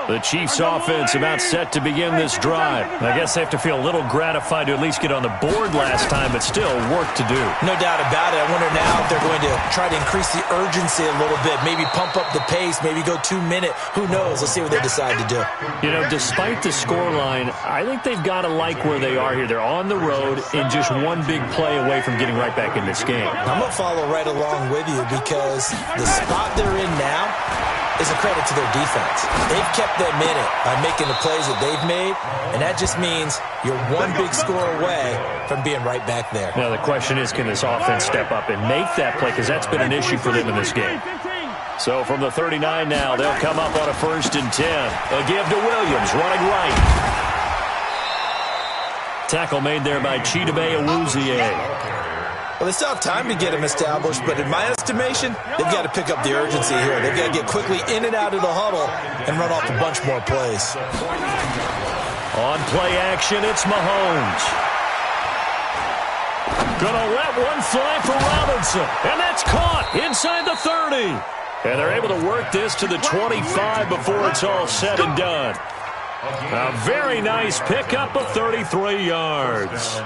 The Chiefs offense about set to begin this drive. I guess they have to feel a little gratified to at least get on the board last time, but still work to do. No doubt about it. I wonder now if they're going to try to increase the urgency a little bit, maybe pump up the pace, maybe go 2 minute. Who knows? Let's see what they decide to do. You know, despite the scoreline, I think they've got to like where they are here. They're on the road and just one big play away from getting right back in this game. I'm going to follow right along with you because the spot they're in now is a credit to their defense. They've kept them in it by making the plays that they've made, and that just means you're one big score away from being right back there. Now, the question is, can this offense step up and make that play? Because that's been an issue for them in this game. So from the 39 now, they'll come up on a 1st and 10. A give to Williams, running right. Tackle made there by Chidobe Awuzie. Well, they still have time to get him established, but in my estimation, they've got to pick up the urgency here. They've got to get quickly in and out of the huddle and run off a bunch more plays. On play action, it's Mahomes. Gonna let one fly for Robinson, and that's caught inside the 30. And they're able to work this to the 25 before it's all said and done. A very nice pickup of 33 yards.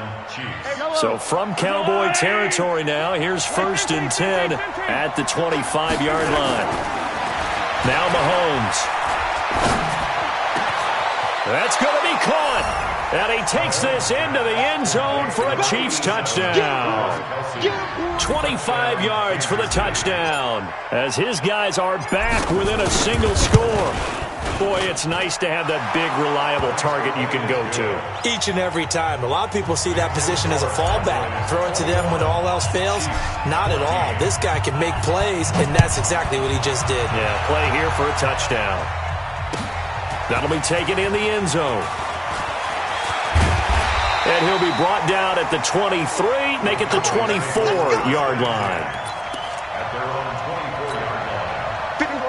So from Cowboy territory now, here's 1st and 10 at the 25-yard line. Now Mahomes. That's going to be caught. And he takes this into the end zone for a Chiefs touchdown. 25 yards for the touchdown as his guys are back within a single score. Boy, it's nice to have that big, reliable target you can go to. Each and every time. A lot of people see that position as a fallback. Throw it to them when all else fails. Not at all. This guy can make plays, and that's exactly what he just did. Yeah, play here for a touchdown. That'll be taken in the end zone. And he'll be brought down at the 23, make it the 24-yard line.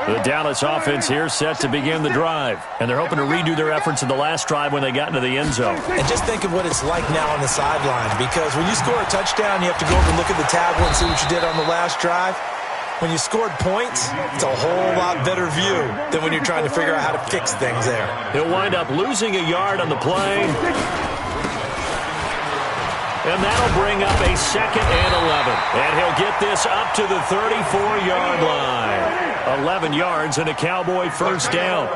The Dallas offense here set to begin the drive. And they're hoping to redo their efforts in the last drive when they got into the end zone. And just think of what it's like now on the sideline. Because when you score a touchdown, you have to go over and look at the tablet and see what you did on the last drive. When you scored points, it's a whole lot better view than when you're trying to figure out how to fix things there. He'll wind up losing a yard on the play. And that'll bring up a 2nd and 11. And he'll get this up to the 34-yard line. 11 yards and a Cowboy 1st down.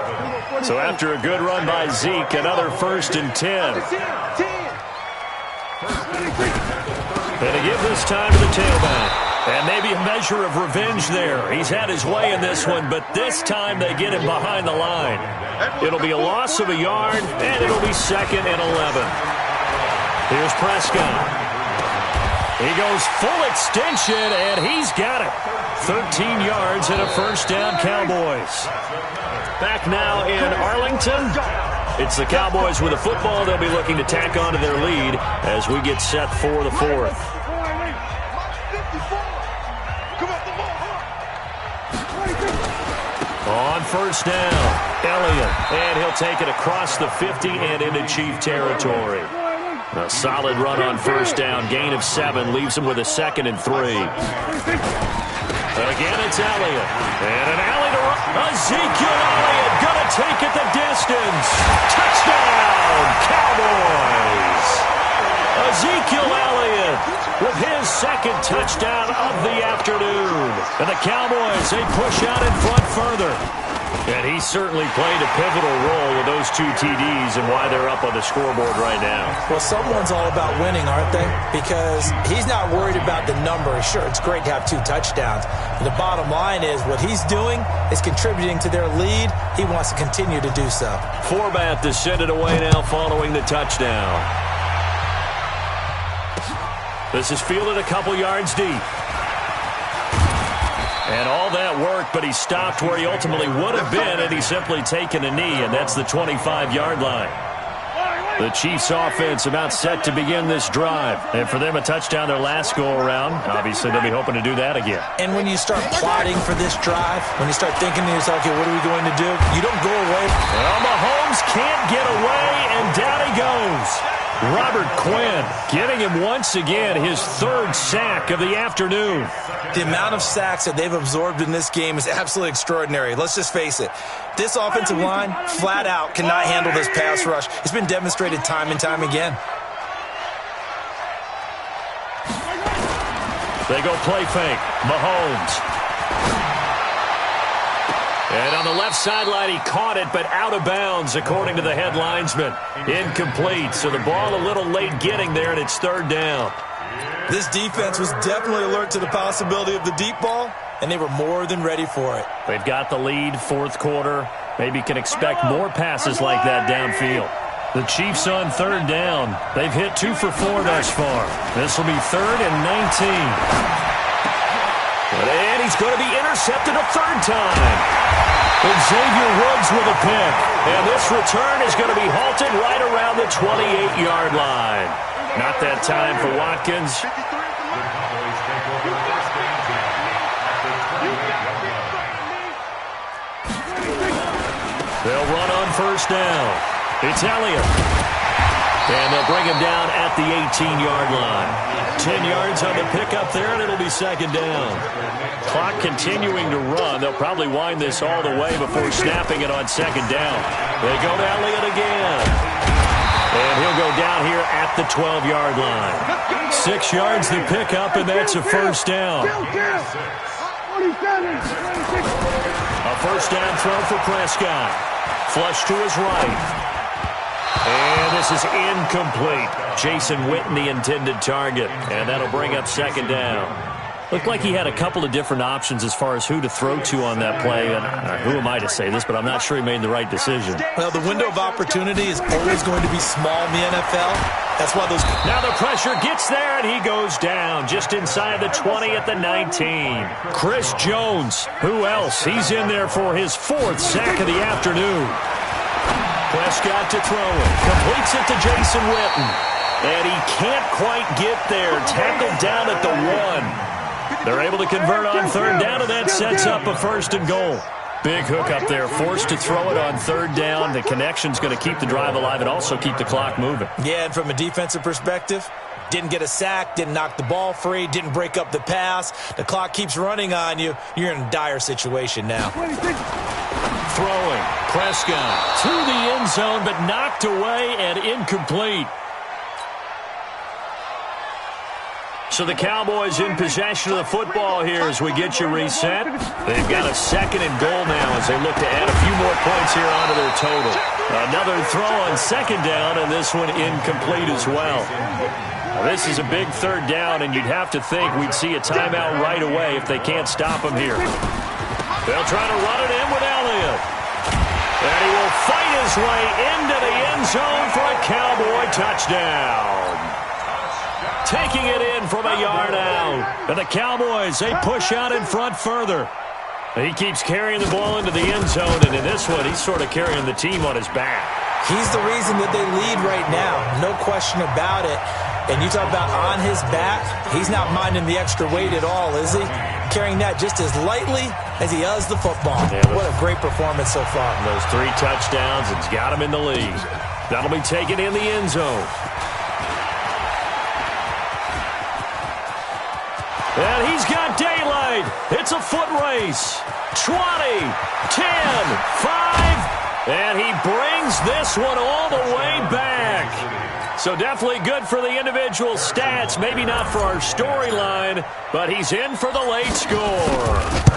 So after a good run by Zeke, another 1st and 10. And to give this time to the tailback. And maybe a measure of revenge there. He's had his way in this one, but this time they get him behind the line. It'll be a loss of a yard, and it'll be 2nd and 11. Here's Prescott. He goes full extension, and he's got it. 13 yards and a 1st down, Cowboys. Back now in Arlington. It's the Cowboys with the football. They'll be looking to tack on to their lead as we get set for the 4th. On 1st down, Elliott, and he'll take it across the 50 and into Chief territory. A solid run on 1st down, gain of 7, leaves him with a 2nd and 3. Again, it's Elliott, and an alley to run. Ezekiel Elliott gonna take it the distance. Touchdown, Cowboys! Ezekiel Elliott with his 2nd touchdown of the afternoon. And the Cowboys, they push out in front further. And he certainly played a pivotal role with those 2 TDs and why they're up on the scoreboard right now. Well, someone's all about winning, aren't they? Because he's not worried about the number. Sure, it's great to have 2 touchdowns. But the bottom line is what he's doing is contributing to their lead. He wants to continue to do so. Forbath to send it away now following the touchdown. This is fielded a couple yards deep. And all that work, but he stopped where he ultimately would have been, and he's simply taken a knee, and that's the 25-yard line. The Chiefs offense about set to begin this drive. And for them, a touchdown their last go-around. Obviously, they'll be hoping to do that again. And when you start plotting for this drive, when you start thinking to yourself, okay, what are we going to do? You don't go away. Well, Mahomes can't get away, and down he goes. Robert Quinn getting him once again his third sack of the afternoon. The amount of sacks that they've absorbed in this game is absolutely extraordinary. Let's just face it. This offensive line, flat out, cannot handle this pass rush. It's been demonstrated time and time again. They go play fake. Mahomes. And on the left sideline, he caught it, but out of bounds, according to the head linesman. Incomplete, so the ball a little late getting there, and it's third down. This defense was definitely alert to the possibility of the deep ball, and they were more than ready for it. They've got the lead, fourth quarter. Maybe can expect more passes like that downfield. The Chiefs on third down. They've hit 2 for 4 thus far. This will be 3rd and 19. And he's going to be intercepted a third time. Xavier Woods with a pick. And this return is going to be halted right around the 28-yard line. Not that time for Watkins. They'll run on first down. It's Elliott. And they'll bring him down at the 18-yard line. 10 yards on the pickup there, and it'll be second down. Clock continuing to run. They'll probably wind this all the way before snapping it on second down. They go to Elliott again. And he'll go down here at the 12-yard line. 6 yards the pickup, and that's a first down. A first down throw for Prescott. Flush to his right. And this is incomplete. Jason Witten, the intended target. And that'll bring up second down. Looked like he had a couple of different options as far as who to throw to on that play. And who am I to say this, but I'm not sure he made the right decision. Well, the window of opportunity is always going to be small in the NFL. That's why those... Now the pressure gets there, and he goes down just inside the 20 at the 19. Chris Jones, who else? He's in there for his 4th sack of the afternoon. Prescott to throw it. Completes it to Jason Witten. And he can't quite get there. Tackled down at the 1. They're able to convert on third down, and that sets up a first and goal. Big hook up there. Forced to throw it on third down. The connection's going to keep the drive alive and also keep the clock moving. Yeah, and from a defensive perspective, didn't get a sack, didn't knock the ball free, didn't break up the pass. The clock keeps running on you. You're in a dire situation now. Throwing. Prescott to the end zone, but knocked away and incomplete. So the Cowboys in possession of the football here as we get you reset. They've got a second and goal now as they look to add a few more points here onto their total. Another throw on second down, and this one incomplete as well. Now, this is a big third down, and you'd have to think we'd see a timeout right away if they can't stop him here. They'll try to run it in with Elliott. And he will fight his way into the end zone for a Cowboy touchdown. Taking it in from a yard out. And the Cowboys, they push out in front further. He keeps carrying the ball into the end zone, and in this one, he's sort of carrying the team on his back. He's the reason that they lead right now. No question about it. And you talk about on his back, he's not minding the extra weight at all, is he? Carrying that just as lightly as he does the football. Yeah, what a great performance so far. Those 3 touchdowns, it's got him in the lead. That'll be taken in the end zone. And he's got daylight. It's a foot race. 20, 10, 5, and he brings this one all the way back. So definitely good for the individual stats. Maybe not for our storyline, but he's in for the late score.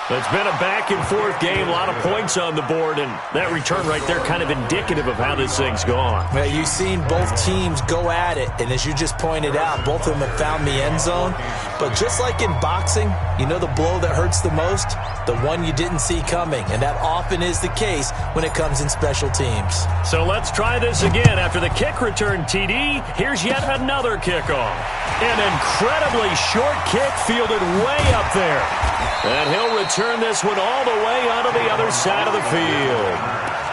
It's been a back-and-forth game, a lot of points on the board, and that return right there kind of indicative of how this thing's gone. Well, you've seen both teams go at it, and as you just pointed out, both of them have found the end zone. But just like in boxing, you know the blow that hurts the most? The one you didn't see coming, and that often is the case when it comes in special teams. So let's try this again. After the kick return TD, here's yet another kickoff. An incredibly short kick fielded way up there. And he'll return this one all the way onto the other side of the field.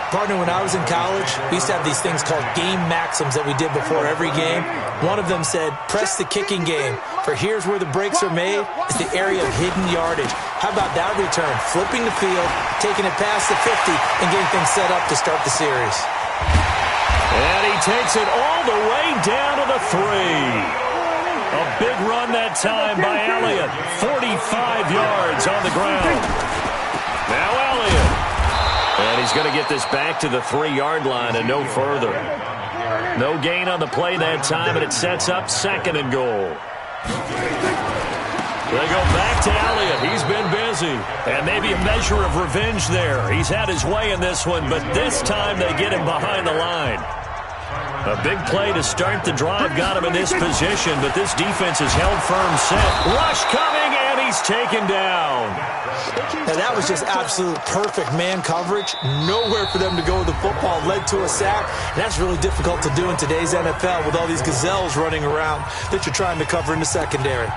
Partner, when I was in college, we used to have these things called game maxims that we did before every game. One of them said, press the kicking game, for here's where the breaks are made. It's the area of hidden yardage. How about that return? Flipping the field, taking it past the 50, and getting things set up to start the series. And he takes it all the way down to the 3. A big run that time by Elliott. 45 yards on the ground. Now Elliott. And he's going to get this back to the 3-yard line and no further. No gain on the play that time, and it sets up 2nd and goal. They go back to Elliott. He's been busy. And maybe a measure of revenge there. He's had his way in this one, but this time they get him behind the line. A big play to start the drive got him in this position, but this defense is held firm set. Rush coming, and he's taken down. And that was just absolute perfect man coverage. Nowhere for them to go with the football. Led to a sack. And that's really difficult to do in today's NFL with all these gazelles running around that you're trying to cover in the secondary.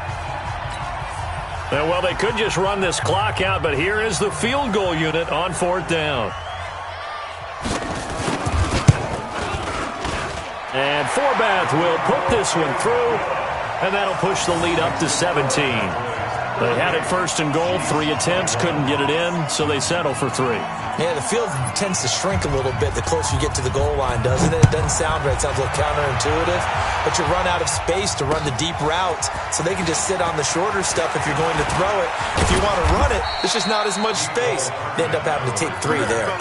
Well, they could just run this clock out, but here is the field goal unit on 4th down. And Forbath will put this one through, and that'll push the lead up to 17. They had it 1st and goal, 3 attempts, couldn't get it in, so they settle for 3. Yeah, the field tends to shrink a little bit the closer you get to the goal line, doesn't it? It doesn't sound right. It sounds a little counterintuitive. But you run out of space to run the deep routes, so they can just sit on the shorter stuff if you're going to throw it. If you want to run it, there's just not as much space. They end up having to take 3 there.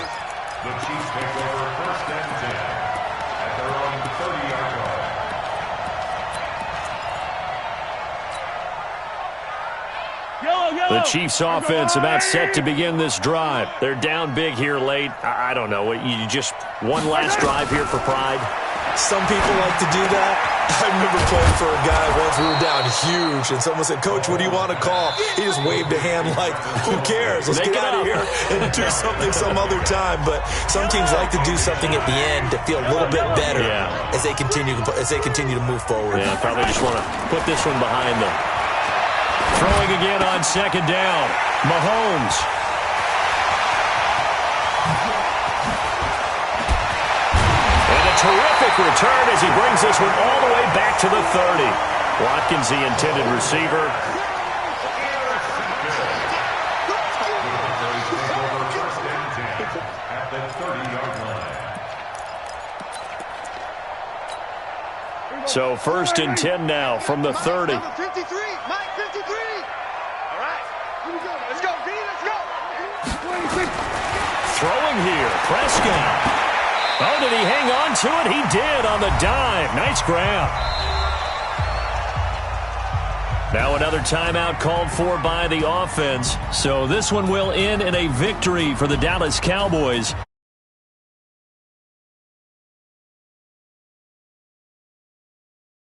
The Chiefs take over 1st and 10 at their own 30-yard line. The Chiefs offense about set to begin this drive. They're down big here late. I don't know. You just one last drive here for pride? Some people like to do that. I remember playing for a guy once. We were down huge, and someone said, "Coach, what do you want to call?" He just waved a hand like, who cares? Let's get out of here and do something some other time. But some teams like to do something at the end to feel a little bit better as they continue to move forward. Yeah, probably just want to put this one behind them. Throwing again on 2nd down. Mahomes. And a terrific return as he brings this one all the way back to the 30. Watkins, the intended receiver. At the 30-yard line. So 1st and 10 now from the 30. 53, Mike, 53. All right, let's go, B, let's go. Throwing here, Prescott. Oh, did he hang on to it? He did on the dive. Nice grab. Now another timeout called for by the offense. So this one will end in a victory for the Dallas Cowboys.